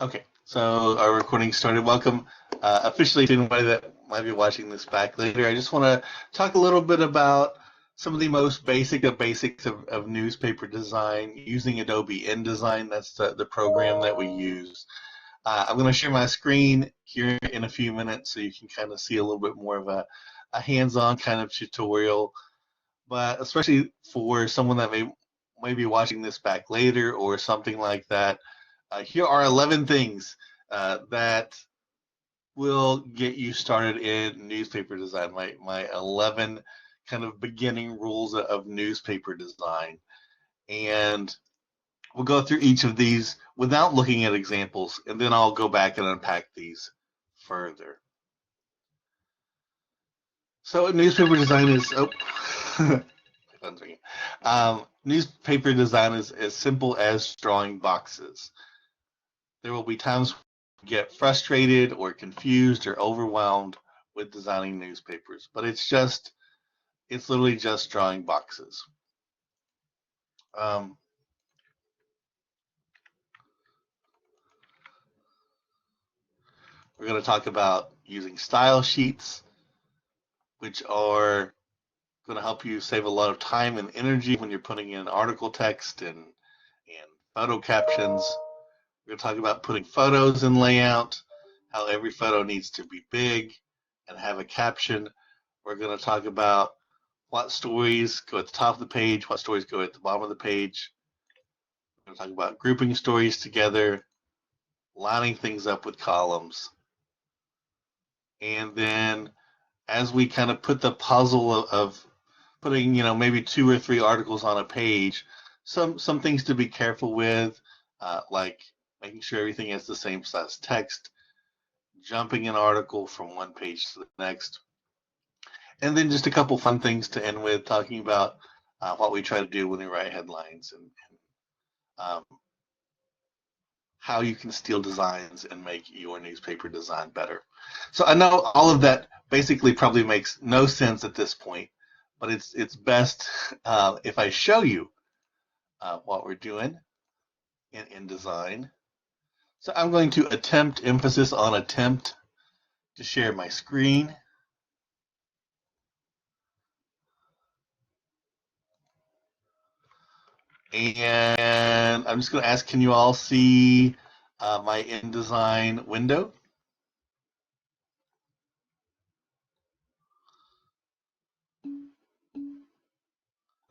Okay, so our recording started. Welcome officially to anybody that might be watching this back later. I just want to talk a little bit about some of the most basic of basics of newspaper design using Adobe InDesign. That's the program that we use. I'm going to share my screen here in a few minutes so you can kind of see a little bit more of a hands-on kind of tutorial. But especially for someone that may be watching this back later or something like that, here are 11 things that will get you started in newspaper design. My 11 kind of beginning rules of newspaper design. And we'll go through each of these without looking at examples, and then I'll go back and unpack these further. So newspaper design is, newspaper design is as simple as drawing boxes. There will be times you get frustrated or confused or overwhelmed with designing newspapers, but it's literally just drawing boxes. We're going to talk about using style sheets, which are going to help you save a lot of time and energy when you're putting in article text and photo captions. We're going to talk about putting photos in layout, how every photo needs to be big and have a caption. We're going to talk about what stories go at the top of the page, what stories go at the bottom of the page. We're going to talk about grouping stories together, lining things up with columns. And then as we kind of put the puzzle of putting, maybe 2 or 3 articles on a page, some things to be careful with, like making sure everything has the same size text, jumping an article from one page to the next, and then just a couple fun things to end with, talking about what we try to do when we write headlines and how you can steal designs and make your newspaper design better. So I know all of that basically probably makes no sense at this point, but it's best if I show you what we're doing in design. So I'm going to attempt, emphasis on attempt, to share my screen. And I'm just going to ask, can you all see my InDesign window?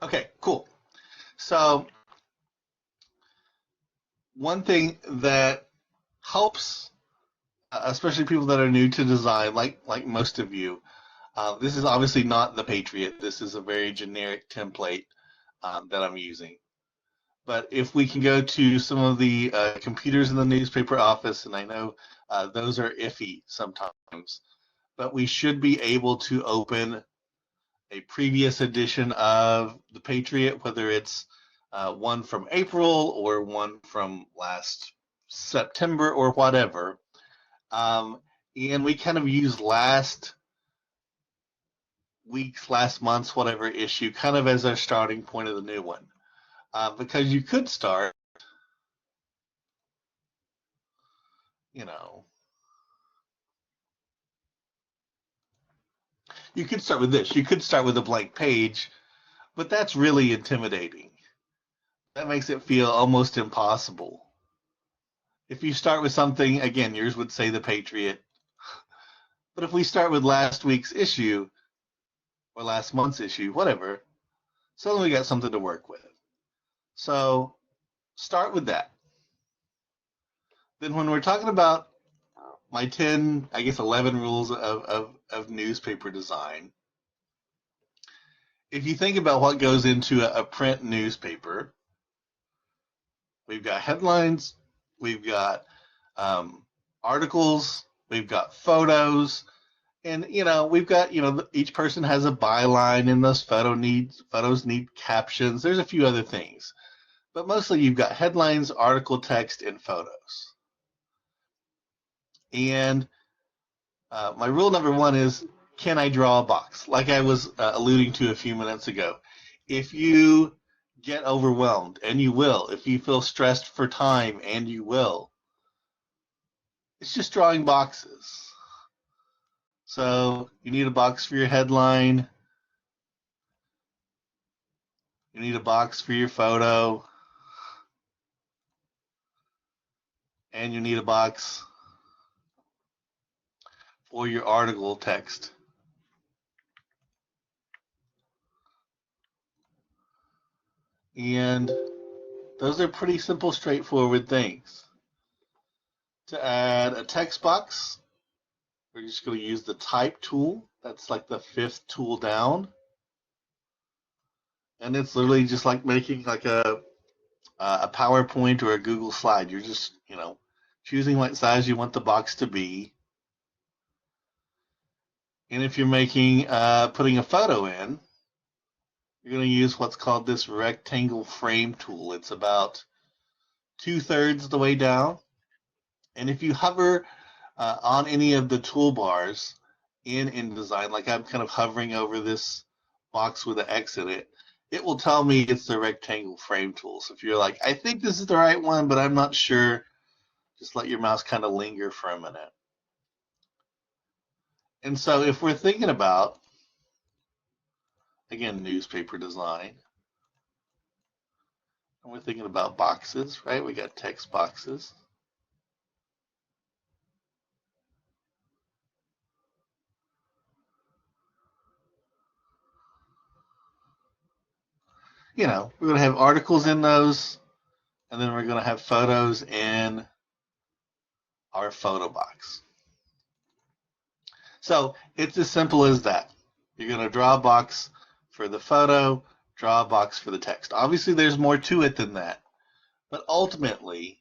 Okay, cool. So one thing that helps, especially people that are new to design, like most of you, this is obviously not the Patriot. This is a very generic template that I'm using. But if we can go to some of the computers in the newspaper office, and I know those are iffy sometimes, but we should be able to open a previous edition of the Patriot, whether it's one from April or one from last September or whatever. And we kind of use last week's, last month's, whatever issue, kind of as our starting point of the new one. Because you could start, you could start with this. You could start with a blank page, but that's really intimidating. That makes it feel almost impossible. If you start with something, again, yours would say the Patriot. But if we start with last week's issue or last month's issue, whatever, suddenly we got something to work with. So start with that. Then when we're talking about my 10, I guess 11 rules of newspaper design, if you think about what goes into a print newspaper, we've got headlines, we've got articles, we've got photos, and we've got each person has a byline, and those photos need captions. There's a few other things, but mostly you've got headlines, article text, and photos. And my rule number 1 is, can I draw a box? Like I was alluding to a few minutes ago. If you get overwhelmed, and you will, if you feel stressed for time, and you will, it's just drawing boxes. So you need a box for your headline. You need a box for your photo. And you need a box for your article text. And those are pretty simple, straightforward things. To add a text box, we're just going to use the type tool. That's like the 5th tool down. And it's literally just like making like a PowerPoint or a Google slide. You're just, choosing what size you want the box to be. And if you're putting a photo in, you're going to use what's called this rectangle frame tool. It's about 2/3 the way down. And if you hover on any of the toolbars in InDesign, like I'm kind of hovering over this box with an X in it, it will tell me it's the rectangle frame tool. So if you're like, I think this is the right one, but I'm not sure, just let your mouse kind of linger for a minute. And so if we're thinking about, again, newspaper design, and we're thinking about boxes, right? We got text boxes. We're going to have articles in those, and then we're going to have photos in our photo box. So it's as simple as that. You're going to draw a box for the photo, draw a box for the text. Obviously, there's more to it than that. But ultimately,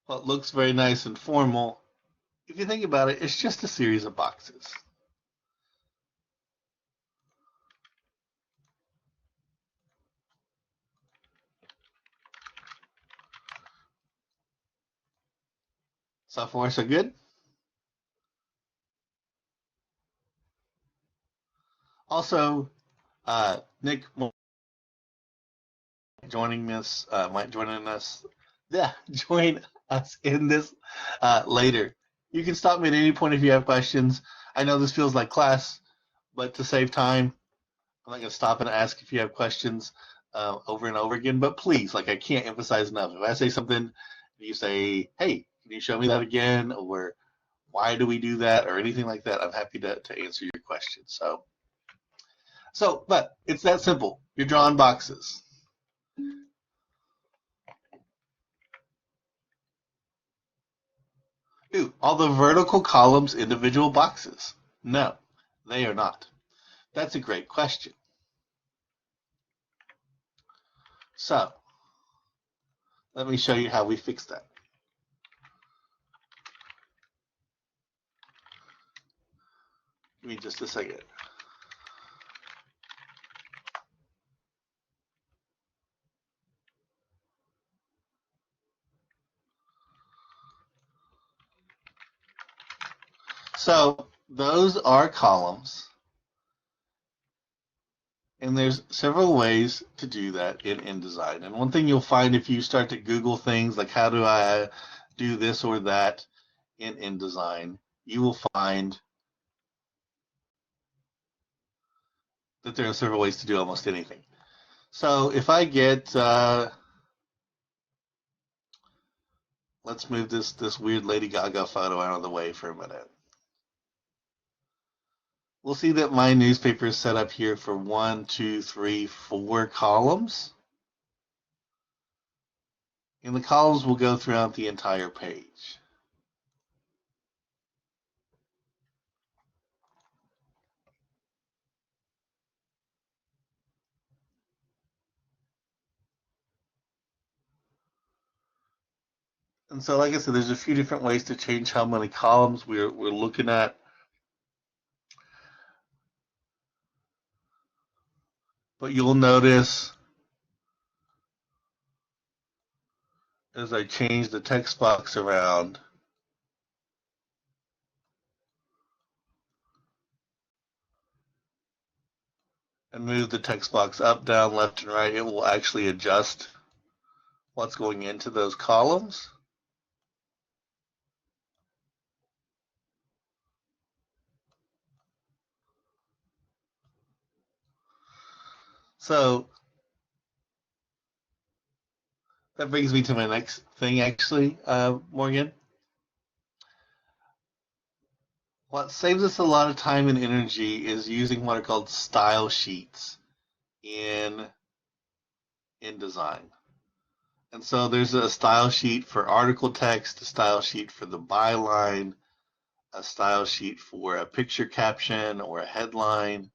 what looks very nice and formal, if you think about it, it's just a series of boxes. So far, so good. Also, Nick join us in this later. You can stop me at any point if you have questions. I know this feels like class, but to save time, I'm not going to stop and ask if you have questions over and over again. But please, I can't emphasize enough. If I say something, you say, hey, can you show me that again? Or why do we do that? Or anything like that. I'm happy to answer your questions. But it's that simple. You're drawing boxes. Ooh, all the vertical columns individual boxes? No, they are not. That's a great question. So, let me show you how we fix that. Give me just a second. So, those are columns. And there's several ways to do that in InDesign. And one thing you'll find if you start to Google things like how do I do this or that in InDesign, you will find that there are several ways to do almost anything. So if I get, let's move this weird Lady Gaga photo out of the way for a minute. We'll see that my newspaper is set up here for 1, 2, 3, 4 columns. And the columns will go throughout the entire page. And so, like I said, there's a few different ways to change how many columns we're looking at. But you'll notice as I change the text box around, and move the text box up, down, left, and right, it will actually adjust what's going into those columns. So that brings me to my next thing, actually, Morgan. What saves us a lot of time and energy is using what are called style sheets in design. And so there's a style sheet for article text, a style sheet for the byline, a style sheet for a picture caption or a headline.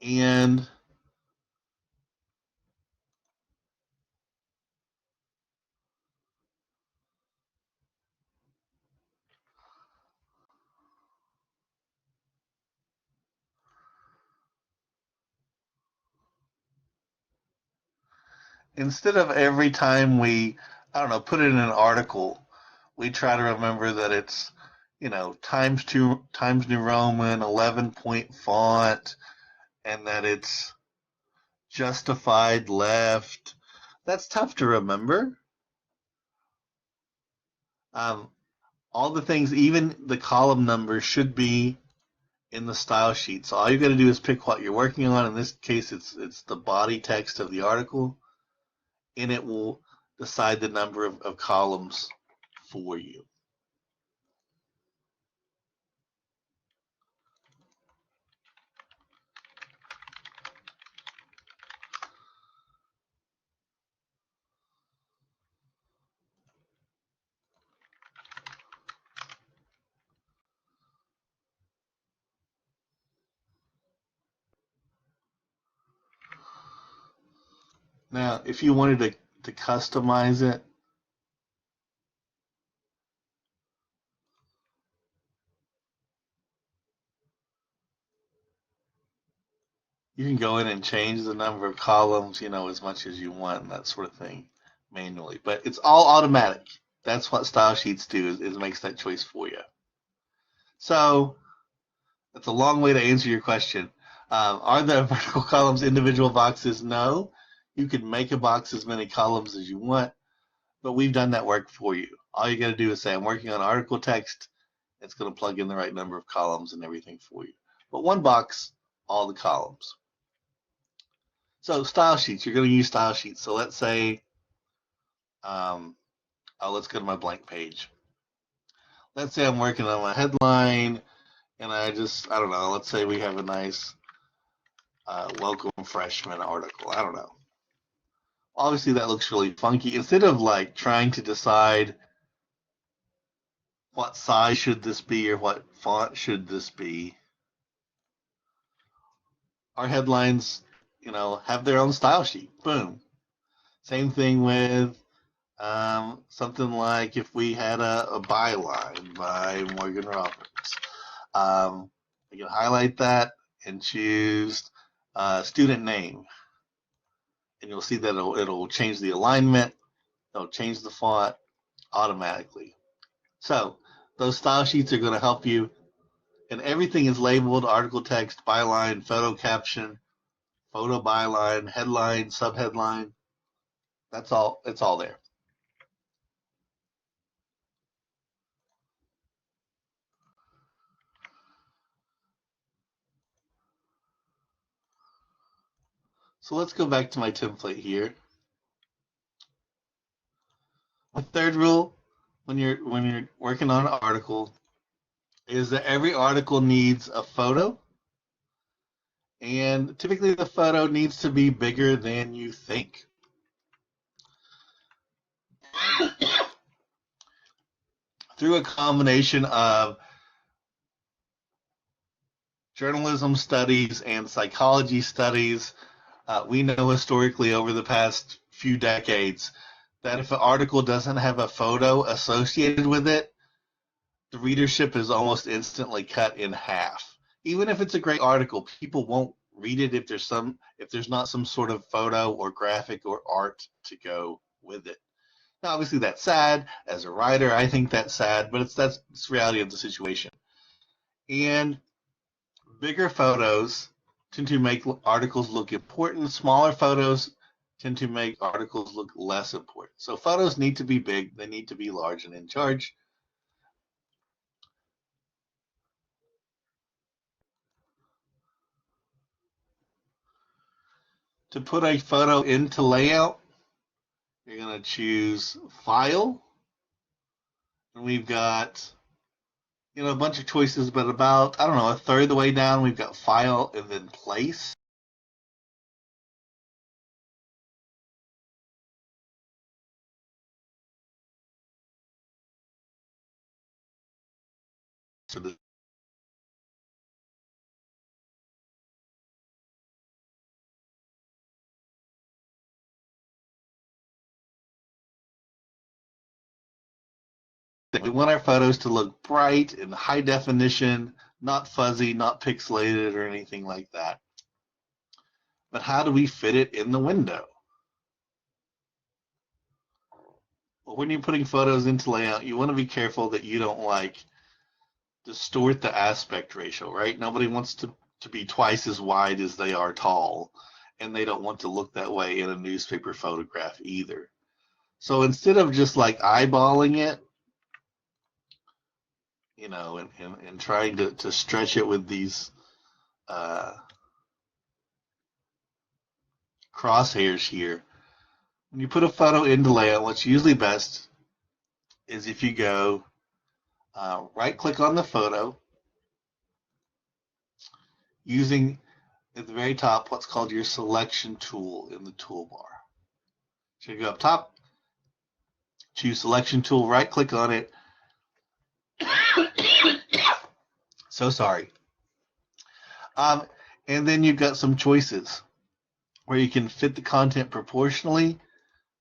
And instead of every time we, I don't know, put it in an article, we try to remember that it's, Times New Roman, 11-point font, and that it's justified left. That's tough to remember. Um, all the things, even the column numbers, should be in the style sheet. So all you got to do is pick what you're working on. In this case, it's the body text of the article, and it will decide the number of columns for you. Now, if you wanted to customize it, you can go in and change the number of columns, as much as you want and that sort of thing manually. But it's all automatic. That's what style sheets do, is makes that choice for you. So that's a long way to answer your question. Are the vertical columns individual boxes? No. You can make a box as many columns as you want, but we've done that work for you. All you got to do is say, I'm working on article text. It's going to plug in the right number of columns and everything for you. But one box, all the columns. So style sheets, you're going to use style sheets. So let's say, let's go to my blank page. Let's say I'm working on my headline, and I don't know, let's say we have a nice welcome freshman article. I don't know. Obviously, that looks really funky. Instead of like trying to decide what size should this be or what font should this be, our headlines, have their own style sheet. Boom. Same thing with something like if we had a byline by Morgan Roberts. I can highlight that and choose student name. And you'll see that it'll change the alignment, it'll change the font automatically. So those style sheets are going to help you, and everything is labeled: article text, byline, photo caption, photo byline, headline, subheadline. That's all. It's all there. So let's go back to my template here. The third rule when you're working on an article is that every article needs a photo, and typically the photo needs to be bigger than you think. Through a combination of journalism studies and psychology studies, we know historically over the past few decades that if an article doesn't have a photo associated with it, the readership is almost instantly cut in half. Even if it's a great article, people won't read it if there's not some sort of photo or graphic or art to go with it. Now, obviously, that's sad. As a writer, I think that's sad, but that's the reality of the situation. And Bigger photos tend to make articles look important. Smaller photos tend to make articles look less important. So photos need to be big, they need to be large and in charge. To put a photo into layout, you're going to choose File, and we've got a bunch of choices, but about, I don't know, a third of the way down, we've got File and then Place. So we want our photos to look bright and high definition, not fuzzy, not pixelated or anything like that. But how do we fit it in the window? Well, when you're putting photos into layout, you want to be careful that you don't distort the aspect ratio, right? Nobody wants to be twice as wide as they are tall, and they don't want to look that way in a newspaper photograph either. So instead of just eyeballing it, and trying to stretch it with these crosshairs here, when you put a photo into layout, what's usually best is if you go right click on the photo using at the very top what's called your selection tool in the toolbar. So you go up top, choose selection tool, right click on it. So sorry. And then you've got some choices where you can fit the content proportionally,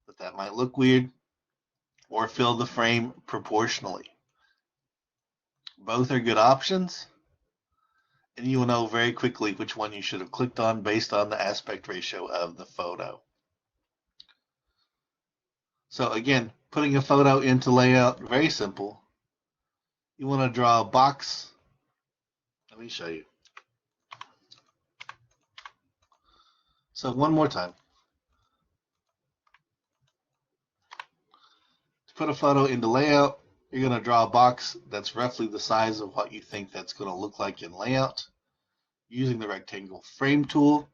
but that might look weird, or fill the frame proportionally. Both are good options, and you will know very quickly which one you should have clicked on based on the aspect ratio of the photo. So again, putting a photo into layout, very simple. You want to draw a box. Let me show you. So one more time. To put a photo into layout, you're going to draw a box that's roughly the size of what you think that's going to look like in layout. Using the rectangle frame tool,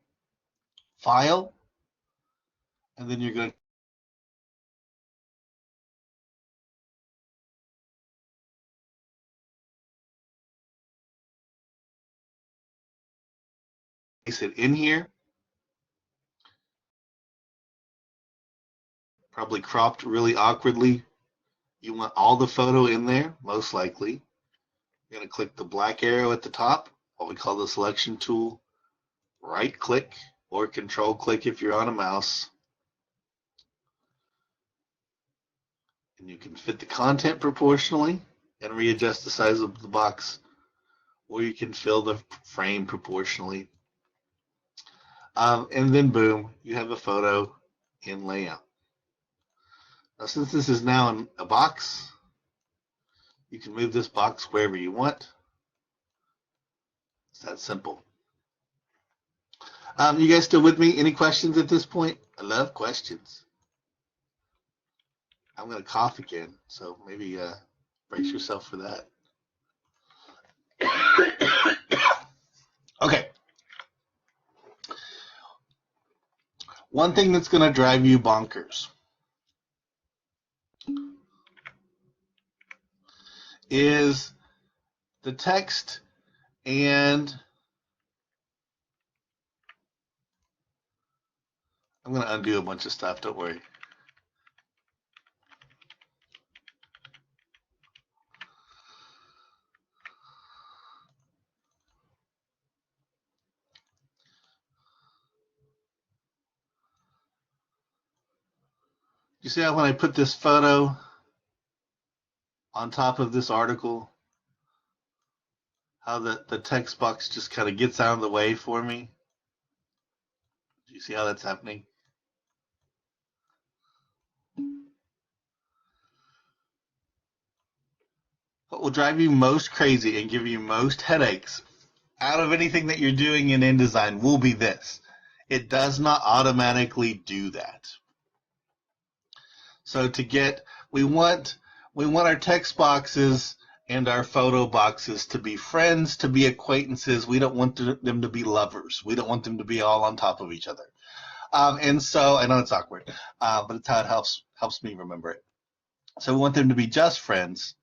File, and then you're going to place it in here. Probably cropped really awkwardly. You want all the photo in there, most likely. You're going to click the black arrow at the top, what we call the selection tool, right click or control click if you're on a mouse. And you can fit the content proportionally and readjust the size of the box, or you can fill the frame proportionally. And then boom, you have a photo in layout. Now, since this is now in a box, you can move this box wherever you want. It's that simple. You guys still with me? Any questions at this point? I love questions. I'm going to cough again, so maybe brace yourself for that. Okay. One thing that's going to drive you bonkers is the text and I'm going to undo a bunch of stuff, don't worry. You see how when I put this photo on top of this article, how the text box just kind of gets out of the way for me? Do you see how that's happening? What will drive you most crazy and give you most headaches out of anything that you're doing in InDesign will be this. It does not automatically do that. So we want our text boxes and our photo boxes to be friends, to be acquaintances. We don't want them to be lovers. We don't want them to be all on top of each other. And so I know it's awkward, but it's how it helps me remember it. So we want them to be just friends.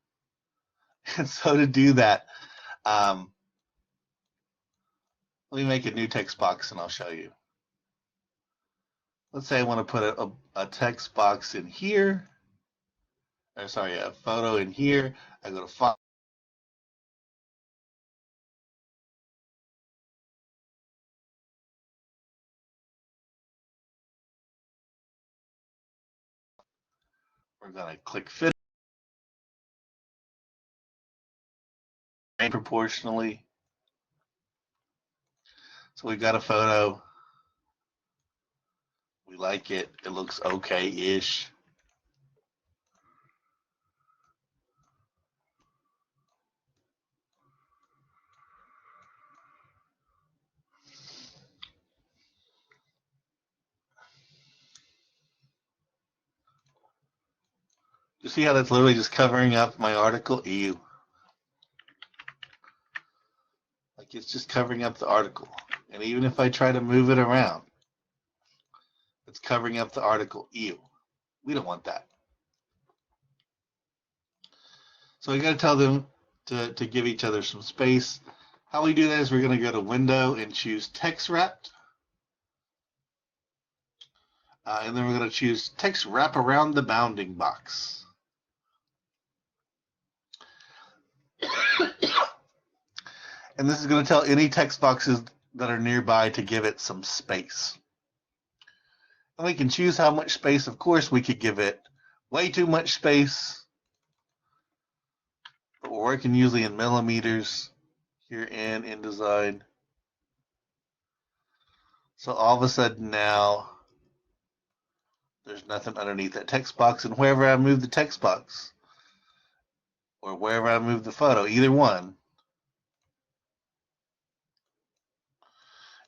And so to do that, let me make a new text box and I'll show you. Let's say I want to put a text box in here. Or sorry, a photo in here. I go to file. We're going to click fit proportionally. So we've got a photo. We like it. It looks okay-ish. You see how that's literally just covering up my article? Ew. Like it's just covering up the article. And even if I try to move it around, it's covering up the article. Ew. We don't want that. So we got to tell them to give each other some space. How we do that is we're going to go to Window and choose Text Wrap. And then we're going to choose Text Wrap Around the Bounding Box. And this is going to tell any text boxes that are nearby to give it some space. And we can choose how much space. Of course, we could give it way too much space. But we're working usually in millimeters here in InDesign. So all of a sudden now, there's nothing underneath that text box. And wherever I move the text box, or wherever I move the photo, either one,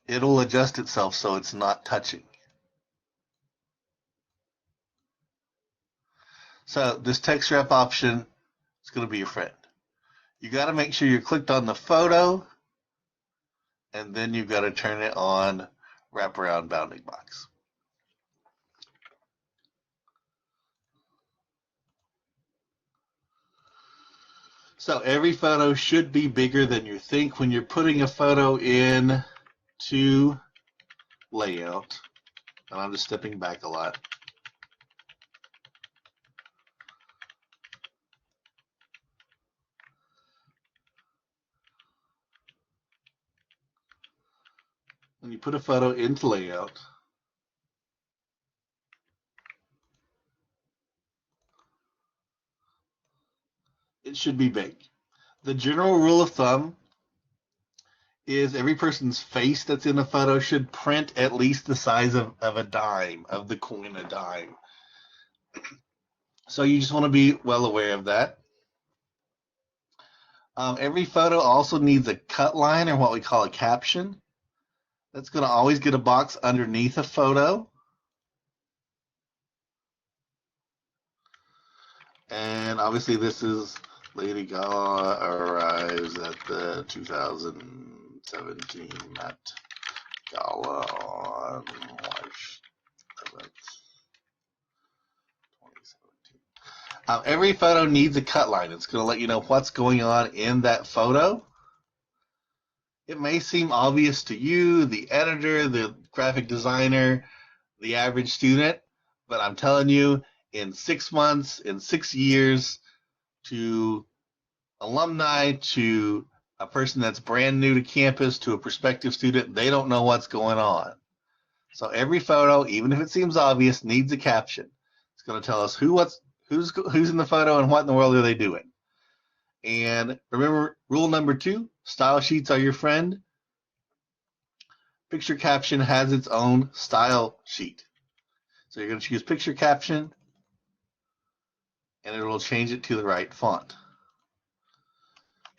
it'll adjust itself so it's not touching. So this text wrap option is going to be your friend. You got to make sure you're clicked on the photo, and then you've got to turn it on wraparound bounding box. So every photo should be bigger than you think when you're putting a photo in to layout. And I'm just stepping back a lot. When you put a photo into layout, it should be big. The general rule of thumb is every person's face that's in a photo should print at least the size of a dime, of the coin a dime. So you just want to be well aware of that. Every photo also needs a cut line, or what we call a caption. That's going to always get a box underneath a photo. And obviously this is Lady Gaga arrives at the 2017 Met Gala on March 11th, 2017. Every photo needs a cut line. It's going to let you know what's going on in that photo. It may seem obvious to you, the editor, the graphic designer, the average student, but I'm telling you, in 6 months, in 6 years, to alumni, to a person that's brand new to campus, to a prospective student, they don't know what's going on. So every photo, even if it seems obvious, needs a caption. It's going to tell us who's in the photo and what in the world are they doing. And remember, rule number 2, style sheets are your friend. Picture caption has its own style sheet. So you're going to choose picture caption, and it will change it to the right font.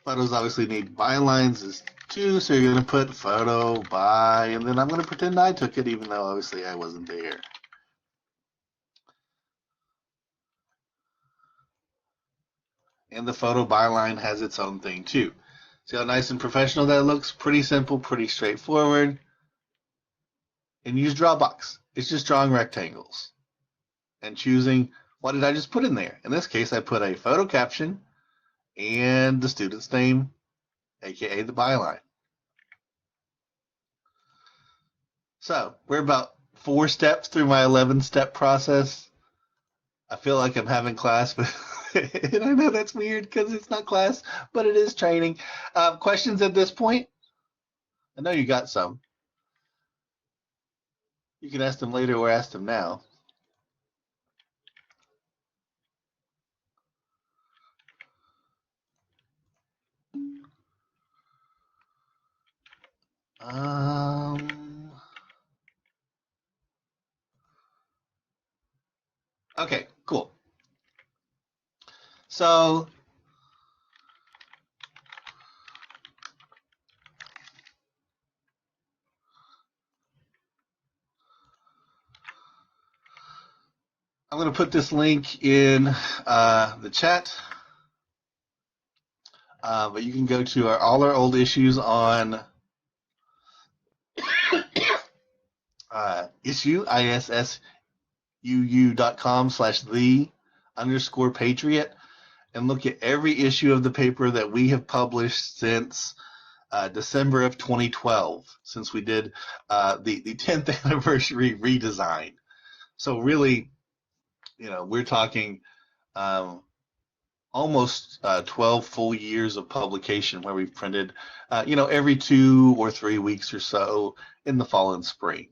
Photos obviously need bylines is 2, so you're going to put photo by, and then I'm going to pretend I took it, even though obviously I wasn't there. And the photo byline has its own thing too. See how nice and professional that looks? Pretty simple, pretty straightforward. And use Drawbox. It's just drawing rectangles and choosing what did I just put in there. In this case, I put a photo caption and the student's name, aka the byline. So we're about 4 steps through my 11-step process. I feel like I'm having class, but and I know that's weird because it's not class, but it is training. Questions at this point? I know you got some. You can ask them later or ask them now. Okay, cool. So I'm going to put this link in the chat, but you can go to all our old issues on issuu.com/the_patriot and look at every issue of the paper that we have published since December of 2012, since we did the 10th anniversary redesign. So really, we're talking almost 12 full years of publication where we've printed, every 2 or 3 weeks or so in the fall and spring.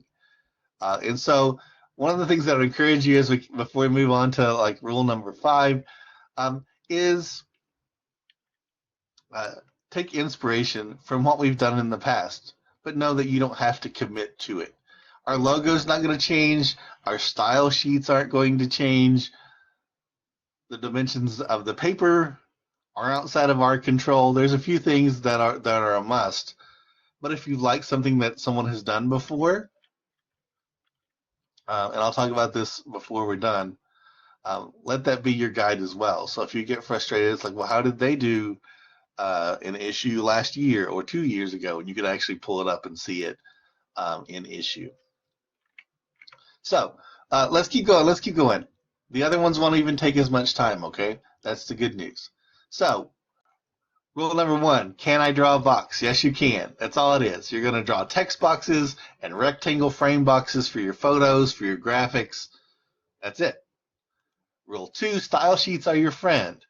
And so one of the things that I would encourage you before we move on to like rule number 5 is take inspiration from what we've done in the past, but know that you don't have to commit to it. Our logo's not going to change. Our style sheets aren't going to change. The dimensions of the paper are outside of our control. There's a few things that are a must. But if you like something that someone has done before, and I'll talk about this before we're done, let that be your guide as well. So if you get frustrated, it's like, well, how did they do an issue last year or 2 years ago? And you can actually pull it up and see it in issue. So let's keep going. The other ones won't even take as much time, okay? That's the good news. So rule number 1, can I draw a box? Yes, you can. That's all it is. You're going to draw text boxes and rectangle frame boxes for your photos, for your graphics. That's it. Rule 2, style sheets are your friend.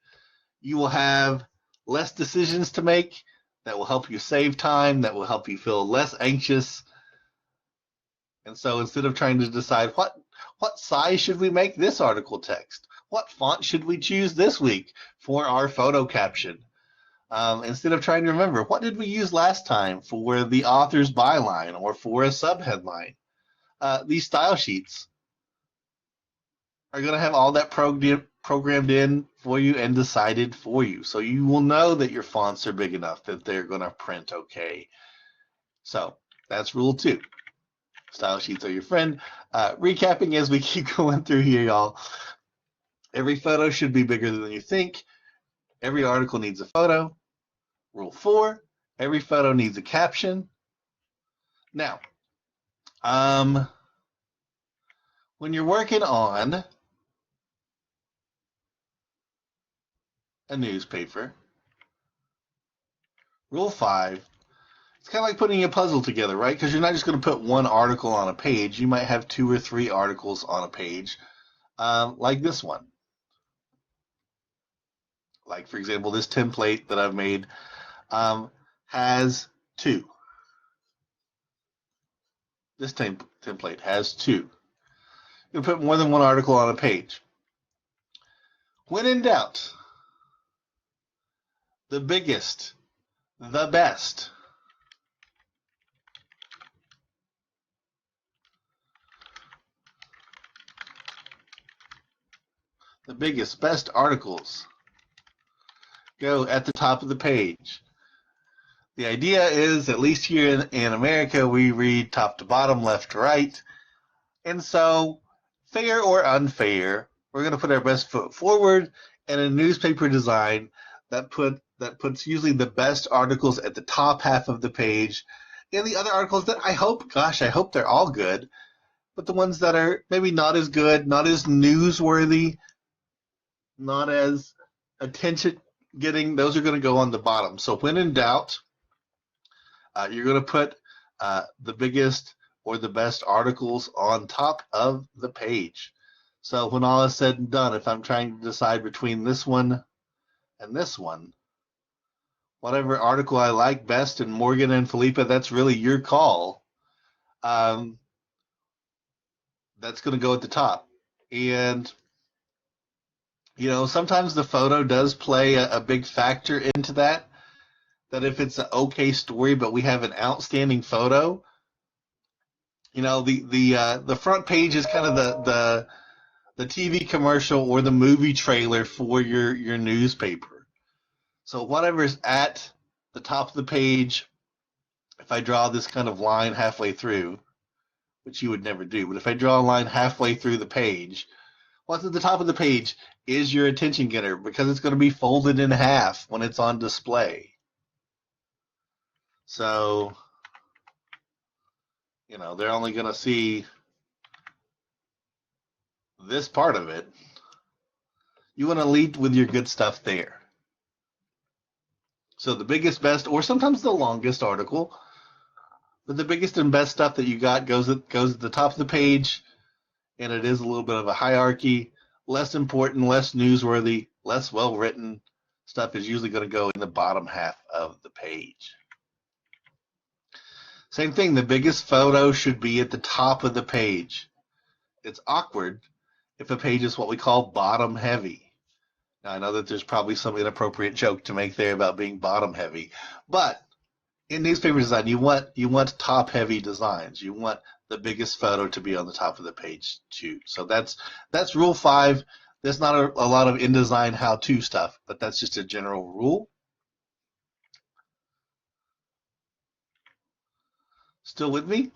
You will have less decisions to make. That will help you save time. That will help you feel less anxious. And so instead of trying to decide what size should we make this article text, what font should we choose this week for our photo caption, instead of trying to remember what did we use last time for the author's byline or for a subheadline, these style sheets are going to have all that programmed in for you and decided for you. So you will know that your fonts are big enough that they're going to print okay. So that's rule 2. Style sheets are your friend. Recapping as we keep going through here, y'all. Every photo should be bigger than you think. Every article needs a photo. Rule 4, every photo needs a caption. Now, when you're working on a newspaper, rule 5, it's kind of like putting a puzzle together, right? Because you're not just going to put one article on a page. You might have 2 or 3 articles on a page, like this one. Like, for example, this template that I've made has 2. This template has 2. You can put more than one article on a page. When in doubt, the biggest, the best. The biggest, best articles go at the top of the page. The idea is, at least here in America, we read top to bottom, left to right. And so, fair or unfair, we're going to put our best foot forward in a newspaper design that puts usually the best articles at the top half of the page, and the other articles that I hope they're all good, but the ones that are maybe not as good, not as newsworthy, not as attention getting, those are going to go on the bottom. So when in doubt, you're going to put the biggest or the best articles on top of the page. So when all is said and done, if I'm trying to decide between this one and this one, whatever article I like best, and Morgan and Felipe, that's really your call. That's going to go at the top. And, you know, sometimes the photo does play a big factor into that. That if it's an okay story, but we have an outstanding photo, you know, the front page is kind of the TV commercial or the movie trailer for your newspaper. So whatever's at the top of the page, if I draw this kind of line halfway through, which you would never do, but if I draw a line halfway through the page, what's at the top of the page is your attention getter, because it's going to be folded in half when it's on display. So, you know, they're only going to see this part of it. You want to lead with your good stuff there. So the biggest, best, or sometimes the longest article, but the biggest and best stuff that you got goes at the top of the page, and it is a little bit of a hierarchy. Less important, less newsworthy, less well-written stuff is usually going to go in the bottom half of the page. Same thing, the biggest photo should be at the top of the page. It's awkward if a page is what we call bottom heavy. Now, I know that there's probably some inappropriate joke to make there about being bottom heavy, but in newspaper design, you want top heavy designs. You want the biggest photo to be on the top of the page too. So that's rule 5. There's not a lot of InDesign how-to stuff, but that's just a general rule. Still with me?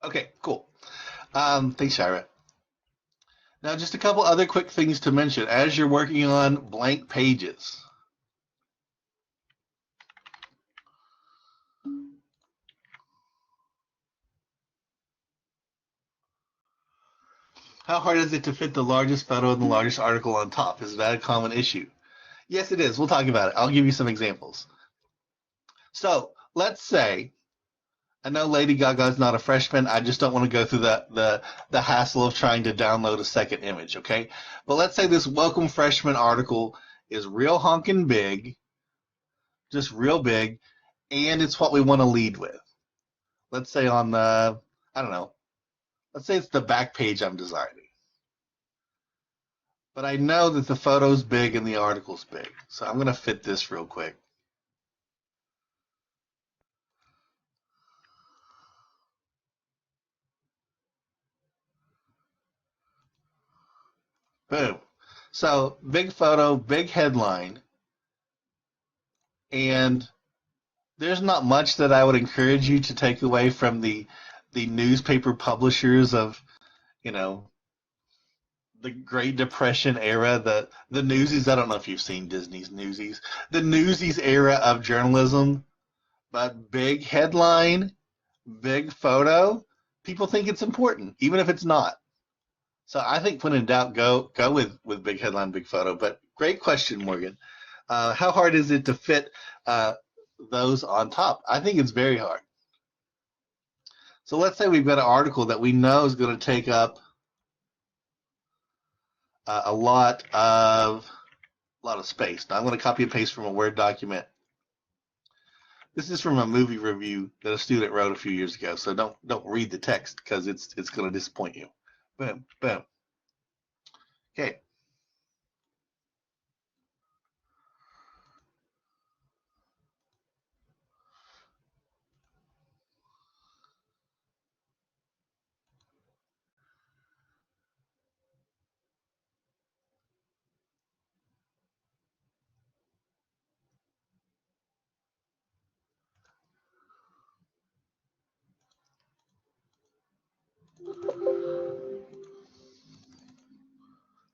Okay, cool. Thanks, Shira. Now, just a couple other quick things to mention as you're working on blank pages. How hard is it to fit the largest photo and the largest article on top? Is that a common issue? Yes, it is. We'll talk about it. I'll give you some examples. So let's say, I know Lady Gaga is not a freshman. I just don't want to go through the hassle of trying to download a second image, okay? But let's say this welcome freshman article is real honking big, just real big, and it's what we want to lead with. Let's say on the, I don't know, let's say it's the back page I'm designing. But I know that the photo's big and the article's big. So I'm going to fit this real quick. Boom. So big photo, big headline. And there's not much that I would encourage you to take away from the newspaper publishers of, you know, the Great Depression era, the Newsies. I don't know if you've seen Disney's Newsies, the Newsies era of journalism, but big headline, big photo. People think it's important, even if it's not. So I think when in doubt, go with big headline, big photo. But great question, Morgan. How hard is it to fit those on top? I think it's very hard. So let's say we've got an article that we know is going to take up a lot of space. Now I'm going to copy and paste from a Word document. This is from a movie review that a student wrote a few years ago. So don't read the text because it's going to disappoint you. Boom, boom. Okay.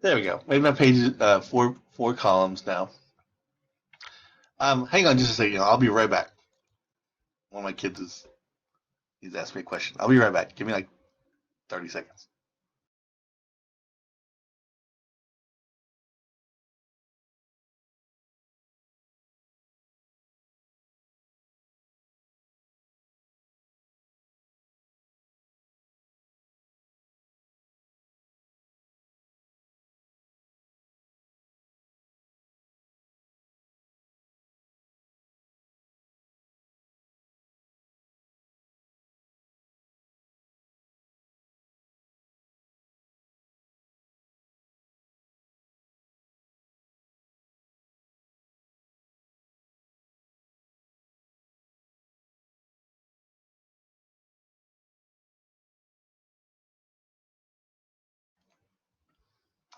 There we go. We have my pages, four columns now. Hang on just a second. I'll be right back. One of my kids he's asked me a question. I'll be right back. Give me like 30 seconds.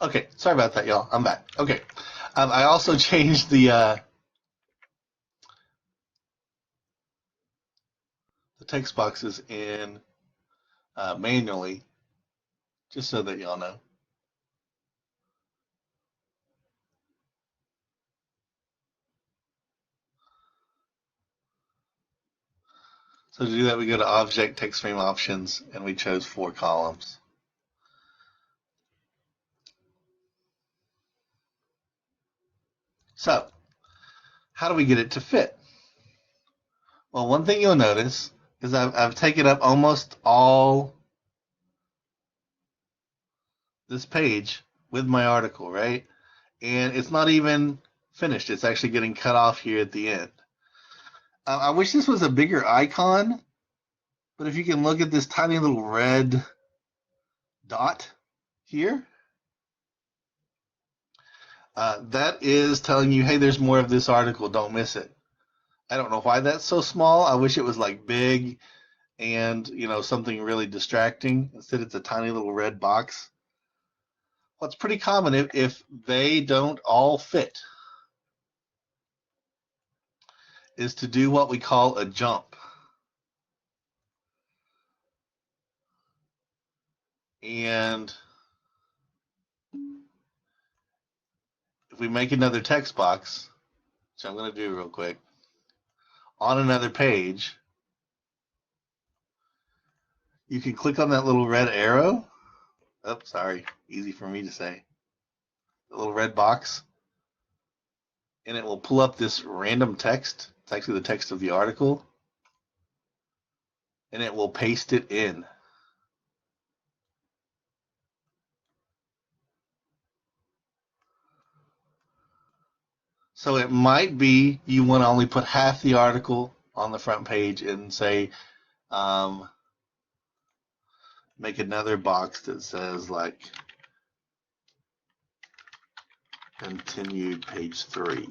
Okay, sorry about that, y'all. I'm back. Okay, I also changed the text boxes in manually, just so that y'all know. So to do that, we go to Object Text Frame Options, and we chose 4 columns. So, how do we get it to fit? Well, one thing you'll notice is I've taken up almost all this page with my article, right? And it's not even finished. It's actually getting cut off here at the end. I wish this was a bigger icon, but if you can look at this tiny little red dot here, that is telling you, hey, there's more of this article. Don't miss it. I don't know why that's so small. I wish it was like big and, something really distracting. Instead, it's a tiny little red box. Well, it's pretty common if they don't all fit, is to do what we call a jump. And if we make another text box, which I'm going to do real quick, on another page, you can click on that little red arrow. Oh, sorry, easy for me to say. The little red box. And it will pull up this random text. It's actually the text of the article. And it will paste it in. So it might be you want to only put half the article on the front page and say, make another box that says like continued page 3.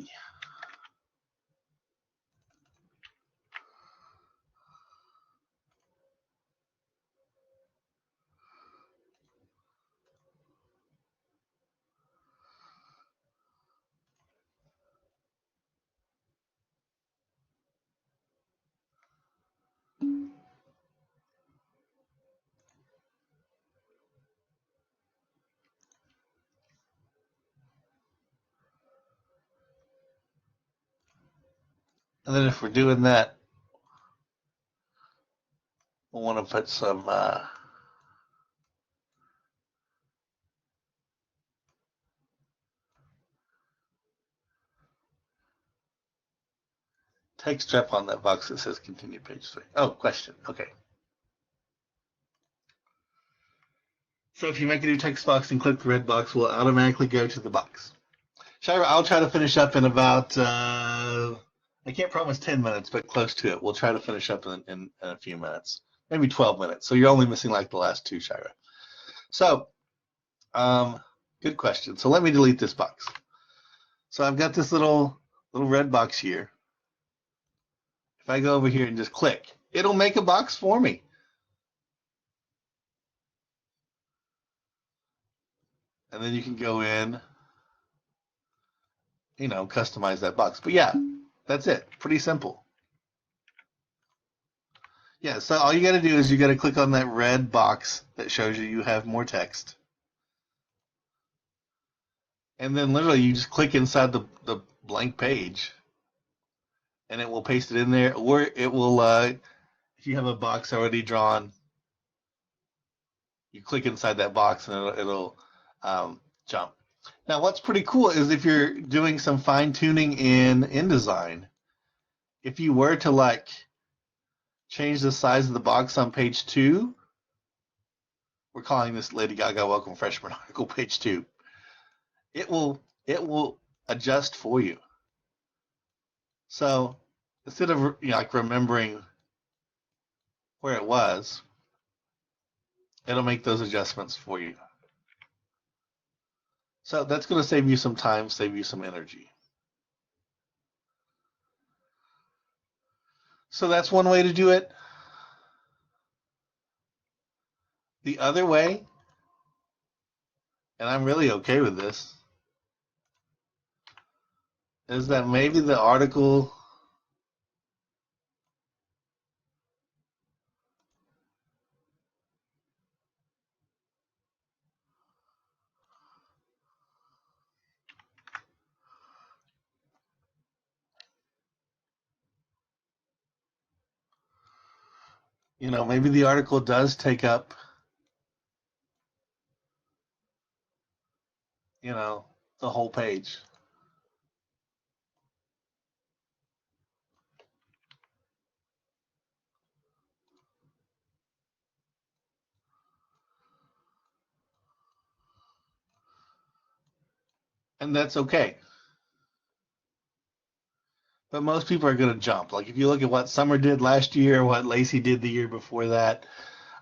And then if we're doing that, we'll want to put some text strap on that box that says continue page 3. Oh, question. Okay. So if you make a new text box and click the red box, we'll automatically go to the box. Shira, I'll try to finish up in about, I can't promise 10 minutes, but close to it. We'll try to finish up in a few minutes, maybe 12 minutes. So you're only missing like the last 2, Shira. So, good question. So let me delete this box. So I've got this little red box here. If I go over here and just click, it'll make a box for me. And then you can go in, customize that box. But yeah, that's it. Pretty simple. Yeah, so all you got to do is you got to click on that red box that shows you have more text. and then literally you just click inside the blank page, and it will paste it in there, or it will, if you have a box already drawn, you click inside that box and it'll jump. Now, what's pretty cool is if you're doing some fine tuning in InDesign, if you were to like change the size of the box on page 2, we're calling this Lady Gaga Welcome Freshman article page 2. It will adjust for you. So instead of like remembering where it was, it'll make those adjustments for you. So that's going to save you some time, save you some energy. So that's one way to do it. The other way, and I'm really okay with this, is that maybe the article maybe the article does take up, the whole page. And that's okay. But most people are going to jump. Like if you look at what Summer did last year, what Lacey did the year before that,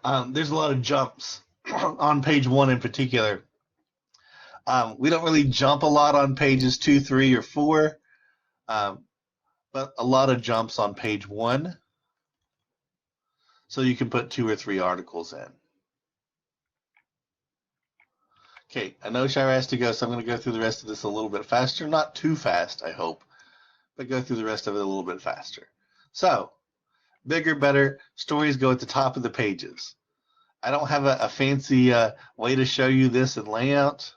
there's a lot of jumps on page 1 in particular. We don't really jump a lot on pages 2, 3, or 4, but a lot of jumps on page 1. So you can put 2 or 3 articles in. Okay, I know Shira has to go, so I'm going to go through the rest of this a little bit faster. Not too fast, I hope, but go through the rest of it a little bit faster. So, bigger, better, stories go at the top of the pages. I don't have a fancy way to show you this in layout.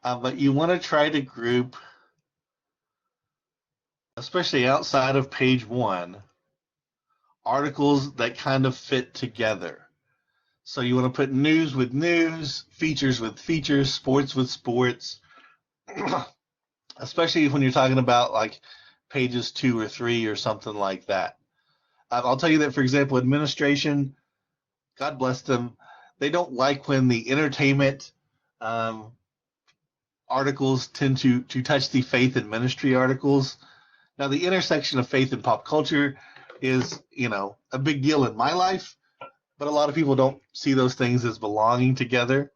But you want to try to group, especially outside of page 1, articles that kind of fit together. So you want to put news with news, features with features, sports with sports, especially when you're talking about like pages 2 or 3 or something like that. I'll tell you that, for example, administration, God bless them, they don't like when the entertainment articles tend to touch the faith and ministry articles. Now, the intersection of faith and pop culture is, a big deal in my life, but a lot of people don't see those things as belonging together.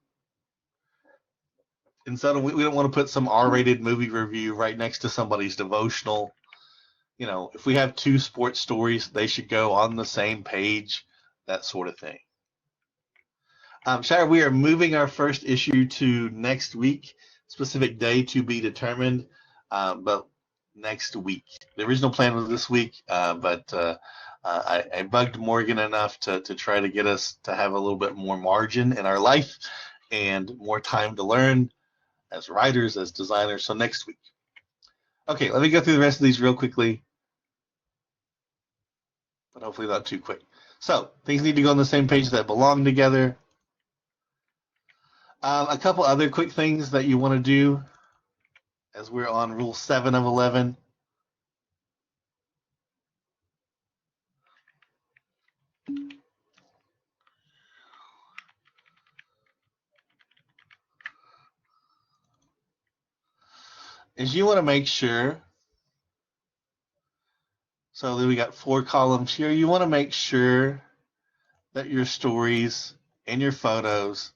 And so we don't want to put some R-rated movie review right next to somebody's devotional. If we have 2 sports stories, they should go on the same page, that sort of thing. Shire, we are moving our first issue to next week. Specific day to be determined, but next week. The original plan was this week, but I bugged Morgan enough to try to get us to have a little bit more margin in our life and more time to learn as writers, as designers. So next week. Okay, let me go through the rest of these real quickly, but hopefully not too quick. So things need to go on the same page that belong together. A couple other quick things that you want to do as we're on rule 7 of 11. Is you want to make sure, so then we got 4 columns here, you want to make sure that your stories and your photos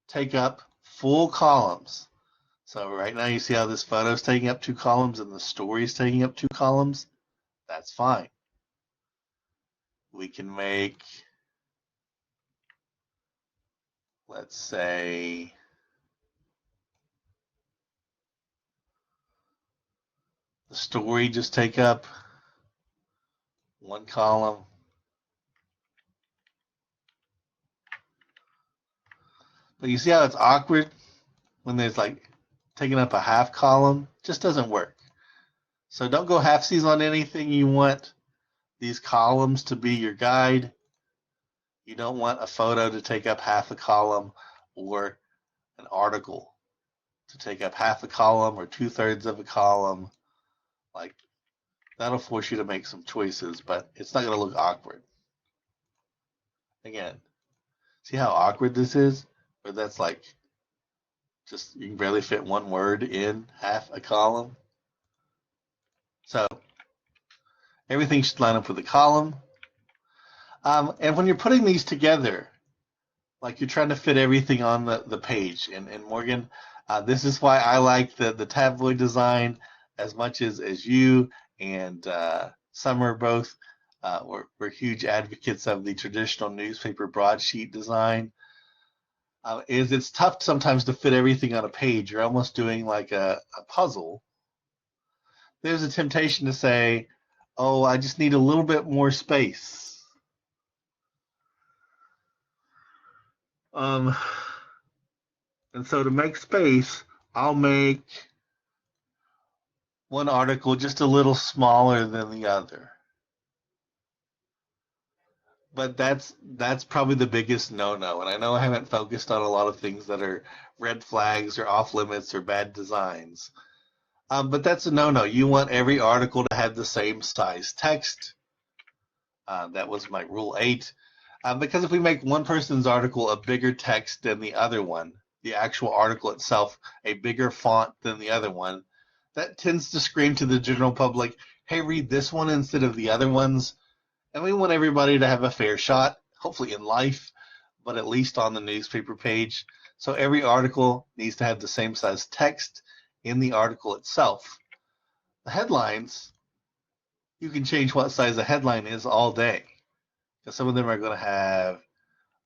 take up full columns. So right now you see how this photo is taking up 2 columns and the story is taking up 2 columns? That's fine. We can make, let's say, the story just take up 1 column But you see how it's awkward when there's like taking up a half column? Just doesn't work. So don't go halfsies on anything. You want these columns to be your guide. You don't want a photo to take up half a column or an article to take up half a column or 2/3 of a column. Like, that'll force you to make some choices, but it's not going to look awkward. Again, see how awkward this is? Where that's like, just you can barely fit one word in half a column. So everything should line up with the column. And when you're putting these together, like you're trying to fit everything on the page. And Morgan, this is why I like the tabloid design as much as you and Summer both. We're huge advocates of the traditional newspaper broadsheet design. It's tough sometimes to fit everything on a page. You're almost doing like a puzzle. There's a temptation to say, oh, I just need a little bit more space. And so to make space, I'll make one article just a little smaller than the other. But that's probably the biggest no-no. And I know I haven't focused on a lot of things that are red flags or off limits or bad designs. But that's a no-no. You want every article to have the same size text. That was my rule 8. Because if we make one person's article a bigger text than the other one, the actual article itself a bigger font than the other one, that tends to scream to the general public, hey, read this one instead of the other ones. And we want everybody to have a fair shot, hopefully in life, but at least on the newspaper page. So every article needs to have the same size text in the article itself. The headlines, you can change what size the headline is all day. Because some of them are going to have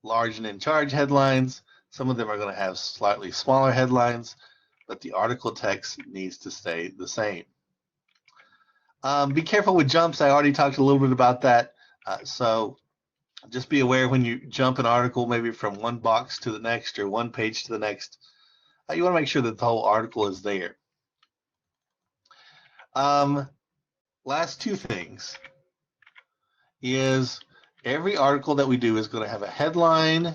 large and in charge headlines. Some of them are going to have slightly smaller headlines, but the article text needs to stay the same. Be careful with jumps. I already talked a little bit about that. So just be aware when you jump an article, maybe from one box to the next or one page to the next, you want to make sure that the whole article is there. Last two things is every article that we do is going to have a headline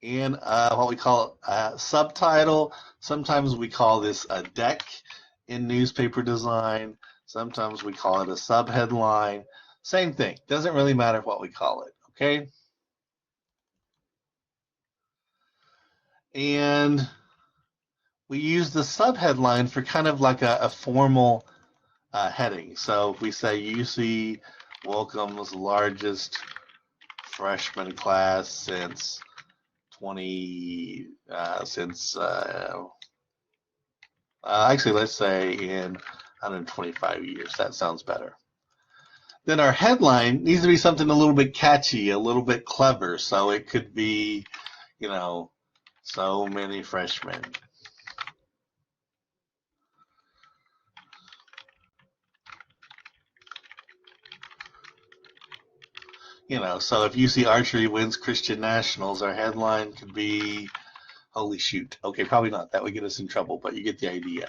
and what we call a subtitle. Sometimes we call this a deck in newspaper design. Sometimes we call it a subheadline. Same thing. Doesn't really matter what we call it, okay? And we use the subheadline for kind of like a formal heading. So if we say UC welcomes largest freshman class since actually, let's say in 125 years. That sounds better. Then our headline needs to be something a little bit catchy, a little bit clever. So it could be, you know, so many freshmen. You know, so if UC Archery wins Christian Nationals, our headline could be, holy shoot. Okay, probably not. That would get us in trouble, but you get the idea.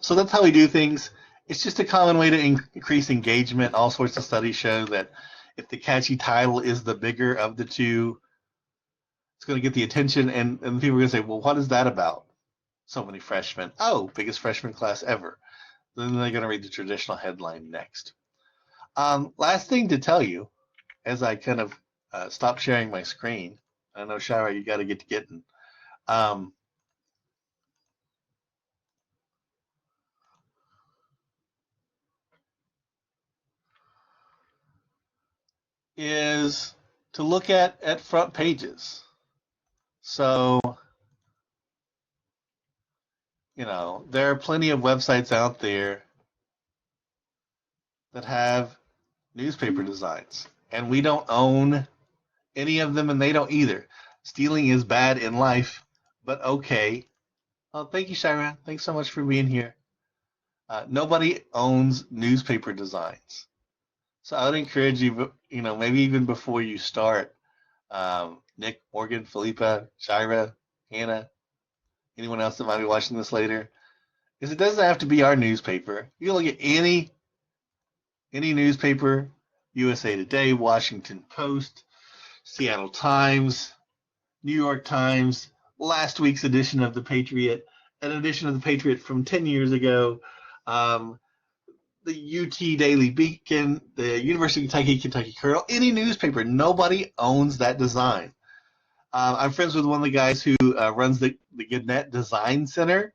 So that's how we do things. It's just a common way to increase engagement. All sorts of studies show that if the catchy title is the bigger of the two, it's going to get the attention, and people are going to say, well, what is that about? So many freshmen. Oh, biggest freshman class ever. Then they're going to read the traditional headline next. Last thing to tell you, as I kind of stop sharing my screen, I know, Shira, you got to get to getting. Is to look at front pages. So, you know, there are plenty of websites out there that have newspaper designs, and we don't own any of them, and they don't either. Stealing is bad in life, but okay. Oh, thank you, Shira. Thanks so much for being here. Nobody owns newspaper designs. So I would encourage you, maybe even before you start, Nick, Morgan, Felipa, Shira, Hannah, anyone else that might be watching this later, is it doesn't have to be our newspaper. You can look at any newspaper, USA Today, Washington Post, Seattle Times, New York Times, last week's edition of the Patriot, an edition of the Patriot from 10 years ago, um, the UT Daily Beacon, the University of Kentucky Courier, any newspaper. Nobody owns that design. I'm friends with one of the guys who runs the Gannett Design Center,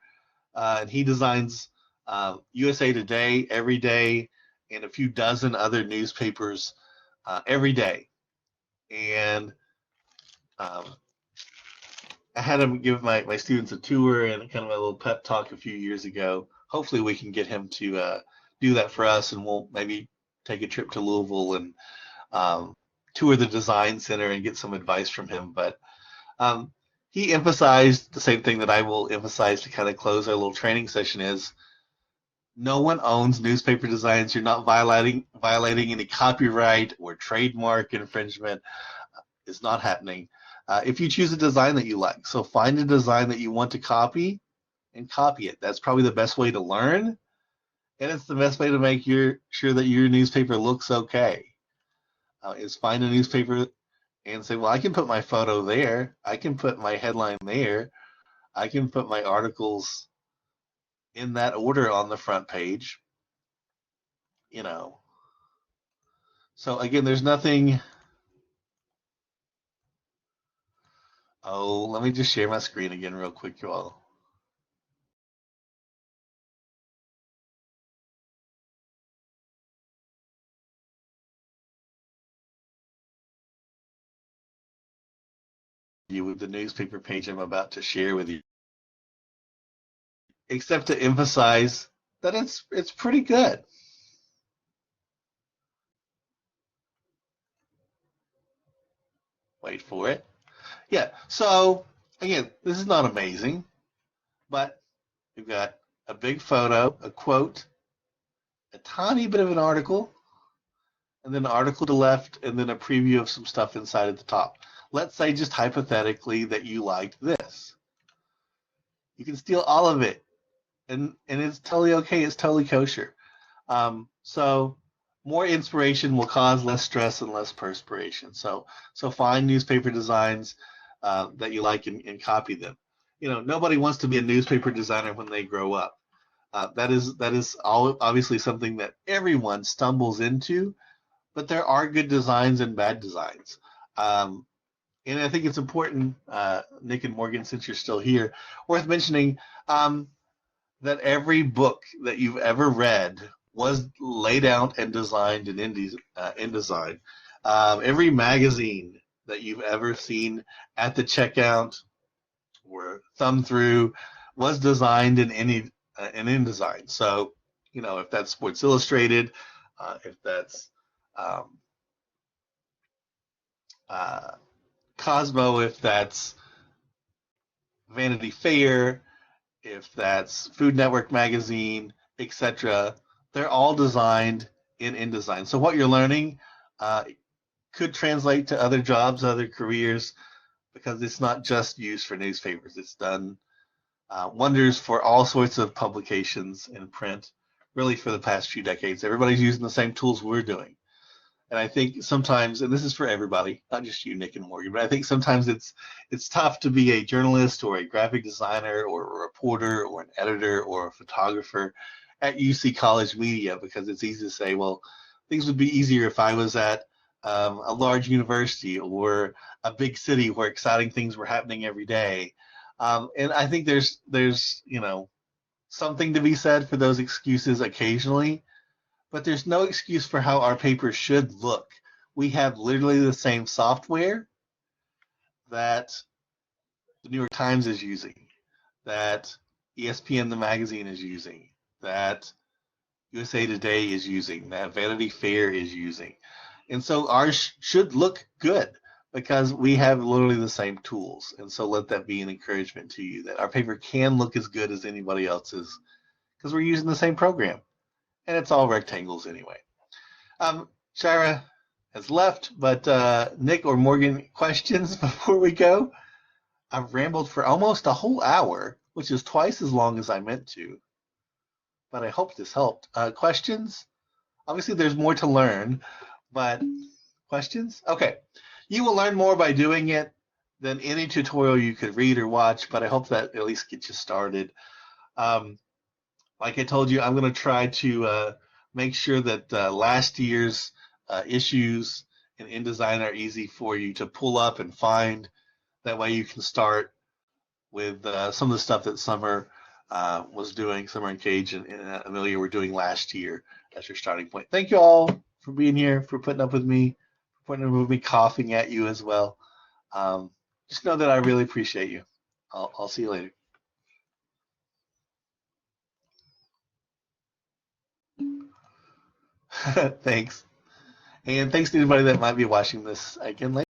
and he designs USA Today every day and a few dozen other newspapers every day. And I had him give my students a tour and kind of a little pep talk a few years ago. Hopefully we can get him to do that for us, and we'll maybe take a trip to Louisville and tour the design center and get some advice from him. But he emphasized the same thing that I will emphasize to kind of close our little training session is no one owns newspaper designs. You're not violating any copyright or trademark infringement. It's not happening. If you choose a design that you like, so find a design that you want to copy and copy it. That's probably the best way to learn, and it's the best way to make sure that your newspaper looks okay. Is find a newspaper and say, well, I can put my photo there. I can put my headline there. I can put my articles in that order on the front page. So again, there's nothing. Oh, let me just share my screen again real quick, you all. With the newspaper page I'm about to share with you, except to emphasize that it's pretty good. Wait for it. Yeah, so again, this is not amazing, but we've got a big photo, a quote, a tiny bit of an article, and then an article to the left, and then a preview of some stuff inside at the top. Let's say just hypothetically that you liked this. You can steal all of it, and it's totally okay. It's totally kosher. So more inspiration will cause less stress and less perspiration. So find newspaper designs that you like and copy them. Nobody wants to be a newspaper designer when they grow up. That is obviously something that everyone stumbles into, but there are good designs and bad designs. And I think it's important, Nick and Morgan, since you're still here, worth mentioning that every book that you've ever read was laid out and designed in InDesign. Every magazine that you've ever seen at the checkout or thumb through was designed in InDesign. So, if that's Sports Illustrated, if that's Cosmo, if that's Vanity Fair, if that's Food Network magazine, etc., they're all designed in InDesign. So what you're learning could translate to other jobs, other careers, because it's not just used for newspapers. It's done wonders for all sorts of publications in print, really for the past few decades. Everybody's using the same tools we're doing. And I think sometimes, and this is for everybody, not just you, Nick and Morgan, but I think sometimes it's tough to be a journalist or a graphic designer or a reporter or an editor or a photographer at UC College Media, because it's easy to say, well, things would be easier if I was at a large university or a big city where exciting things were happening every day. And I think there's something to be said for those excuses occasionally. But there's no excuse for how our paper should look. We have literally the same software that the New York Times is using, that ESPN, the magazine, is using, that USA Today is using, that Vanity Fair is using. And so ours should look good because we have literally the same tools. And so let that be an encouragement to you that our paper can look as good as anybody else's because we're using the same program. And it's all rectangles anyway. Shira has left, but Nick or Morgan, questions before we go? I've rambled for almost a whole hour, which is twice as long as I meant to, but I hope this helped. Questions? Obviously, there's more to learn, but questions? Okay. You will learn more by doing it than any tutorial you could read or watch, but I hope that at least gets you started. Like I told you, I'm going to try to make sure that last year's issues in InDesign are easy for you to pull up and find. That way you can start with some of the stuff that Summer was doing, Summer and Cage and Amelia were doing last year as your starting point. Thank you all for being here, for putting up with me, for putting up with me coughing at you as well. Just know that I really appreciate you. I'll see you later. Thanks. And thanks to anybody that might be watching this again later.